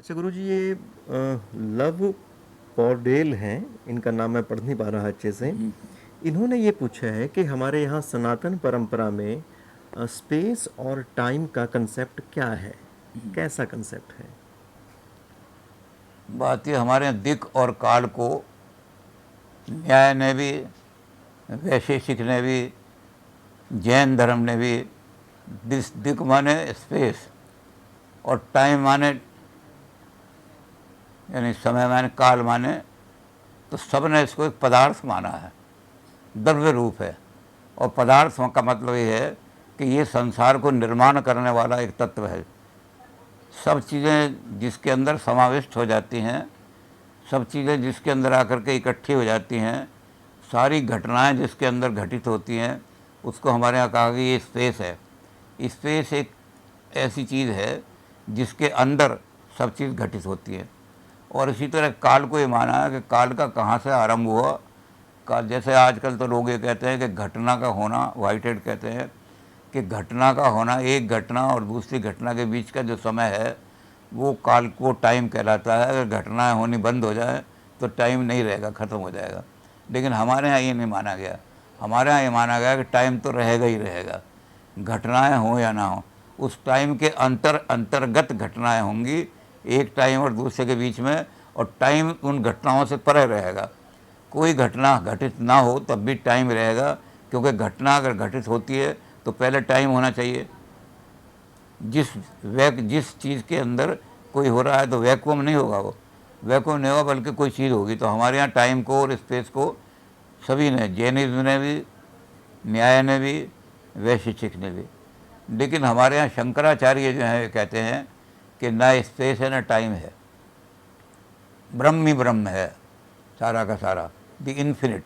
अच्छा गुरुजी, ये लव पॉडेल हैं, इनका नाम मैं पढ़ नहीं पा रहा अच्छे से। इन्होंने ये पूछा है कि हमारे यहाँ सनातन परंपरा में स्पेस और टाइम का कंसेप्ट क्या है, कैसा कंसेप्ट है? बात ये हमारे यहाँ दिक और काल को न्याय ने भी, वैशेषिक ने भी, जैन धर्म ने भी दिक माने स्पेस और टाइम माने यानी समय माने काल माने, तो सब ने इसको एक पदार्थ माना है, द्रव्य रूप है। और पदार्थ का मतलब ये है कि ये संसार को निर्माण करने वाला एक तत्व है। सब चीज़ें जिसके अंदर समाविष्ट हो जाती हैं, सब चीज़ें जिसके अंदर आकर के इकट्ठी हो जाती हैं, सारी घटनाएं जिसके अंदर घटित होती हैं, उसको हमारे यहाँ कहा कि ये स्पेस है। स्पेस एक ऐसी चीज़ है जिसके अंदर सब चीज़ घटित होती है। और इसी तरह काल को ये माना है कि काल का कहाँ से आरंभ हुआ। काल जैसे आजकल तो लोग ये कहते हैं कि घटना का होना, व्हाइट हेड कहते हैं कि घटना का होना, एक घटना और दूसरी घटना के बीच का जो समय है वो काल को टाइम कहलाता है। अगर घटनाएं होनी बंद हो जाए तो टाइम नहीं रहेगा, ख़त्म हो जाएगा। लेकिन हमारे यहाँ ये नहीं माना गया। हमारे यहाँ ये माना गया कि टाइम तो रहेगा ही रहेगा, घटनाएं हों या ना हो, उस टाइम के अंतर्गत घटनाएं होंगी, एक टाइम और दूसरे के बीच में, और टाइम उन घटनाओं से परे रहेगा। कोई घटना घटित ना हो तब भी टाइम रहेगा, क्योंकि घटना अगर घटित होती है तो पहले टाइम होना चाहिए। जिस चीज़ के अंदर कोई हो रहा है तो वैक्यूम नहीं होगा, वो वैक्यूम नहीं होगा बल्कि कोई चीज़ होगी। तो हमारे यहाँ टाइम को और स्पेस को सभी ने, जैनिज्म ने भी, न्याय ने भी, वैशेषिक ने भी। लेकिन हमारे यहाँ शंकराचार्य जो हैं कहते हैं कि ना स्पेस है ना टाइम है, ब्रह्म ही ब्रह्म है सारा का सारा, द इन्फिनिट।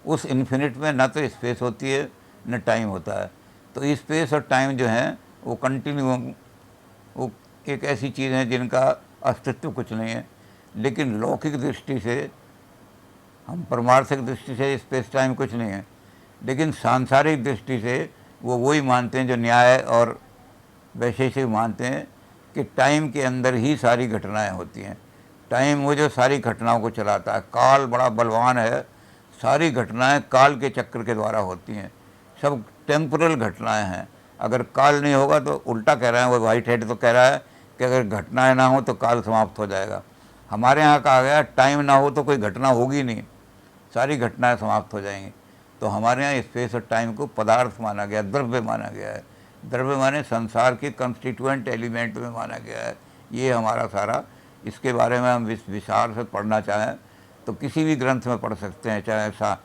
उस इन्फिनिट में ना तो स्पेस होती है न टाइम होता है। तो स्पेस और टाइम जो हैं वो कंटिन्यू, वो एक ऐसी चीज़ है जिनका अस्तित्व कुछ नहीं है। लेकिन लौकिक दृष्टि से, हम परमार्थिक दृष्टि से स्पेस टाइम कुछ नहीं है, लेकिन सांसारिक दृष्टि से वो वही मानते हैं जो न्याय और वैशेषिक मानते हैं कि टाइम के अंदर ही सारी घटनाएं होती हैं। टाइम वो जो सारी घटनाओं को चलाता है। काल बड़ा बलवान है, सारी घटनाएं काल के चक्र के द्वारा होती हैं, सब टेम्पोरल घटनाएं हैं। अगर काल नहीं होगा तो उल्टा कह रहे हैं वो व्हाइट हेड, तो कह रहा है कि अगर घटनाएं ना हो तो काल समाप्त हो जाएगा। हमारे यहाँ कहा गया टाइम ना हो तो कोई घटना होगी नहीं, सारी घटनाएं समाप्त हो जाएंगी। तो हमारे यहाँ स्पेस और टाइम को पदार्थ माना गया, द्रव्य माना गया है। द्रव्य माने संसार के कंस्टिट्यूएंट एलिमेंट में माना गया है। ये हमारा सारा, इसके बारे में हम विस्तार से पढ़ना चाहें तो किसी भी ग्रंथ में पढ़ सकते हैं, चाहे ऐसा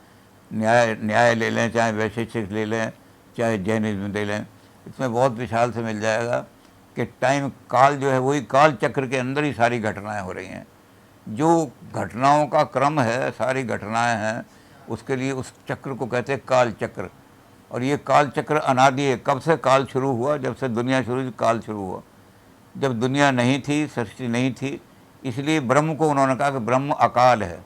न्याय ले लें, चाहे वैशेषिक ले लें, चाहे जैनिज्म ले लें, इसमें बहुत विशाल से मिल जाएगा कि टाइम, काल जो है वही काल चक्र के अंदर ही सारी घटनाएं हो रही हैं। जो घटनाओं का क्रम है, सारी घटनाएं हैं, उसके लिए उस चक्र को कहते हैं काल चक्र। और ये काल चक्र अनादि है। कब से काल शुरू हुआ? जब से दुनिया शुरू हुई काल शुरू हुआ। जब दुनिया नहीं थी, सृष्टि नहीं थी, इसलिए ब्रह्म को उन्होंने कहा कि ब्रह्म अकाल है,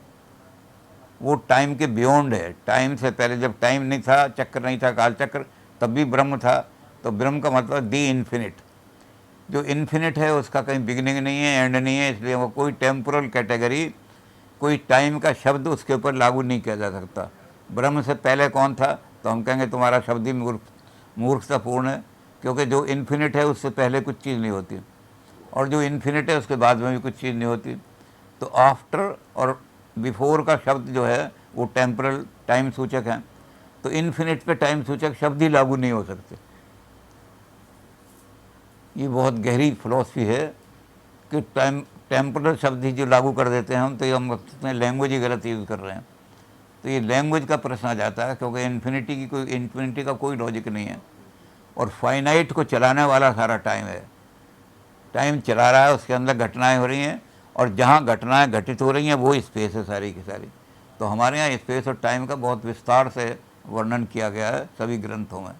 वो टाइम के बियॉन्ड है। टाइम से पहले जब टाइम नहीं था, चक्र नहीं था, काल चक्र, तब भी ब्रह्म था। तो ब्रह्म का मतलब दी इन्फिनिट। जो इन्फिनिट है उसका कहीं बिगिनिंग नहीं है, एंड नहीं है, इसलिए वो कोई टेम्पोरल कैटेगरी, कोई टाइम का शब्द उसके ऊपर लागू नहीं किया जा सकता। ब्रह्म से पहले कौन था? तो हम कहेंगे तुम्हारा शब्द ही मूर्खतापूर्ण है, क्योंकि जो इन्फिनिट है उससे पहले कुछ चीज़ नहीं होती, और जो इन्फिनिट है उसके बाद में भी कुछ चीज़ नहीं होती। तो आफ्टर और बिफोर का शब्द जो है वो टेम्परल, टाइम सूचक है। तो इन्फिनिट पे टाइम सूचक शब्द ही लागू नहीं हो सकते। ये बहुत गहरी फिलॉसफी है कि टेम्पोरल शब्द ही जो लागू कर देते हैं हम, तो ये हम अपने लैंग्वेज ही गलत यूज़ कर रहे हैं। तो ये लैंग्वेज का प्रश्न आ जाता है, क्योंकि इन्फिनिटी का कोई लॉजिक नहीं है। और फाइनाइट को चलाने वाला सारा टाइम है। टाइम चला रहा है, उसके अंदर घटनाएं हो रही हैं, और जहाँ घटनाएं घटित हो रही हैं वो स्पेस है सारी की सारी। तो हमारे यहाँ स्पेस और टाइम का बहुत विस्तार से वर्णन किया गया है सभी ग्रंथों में।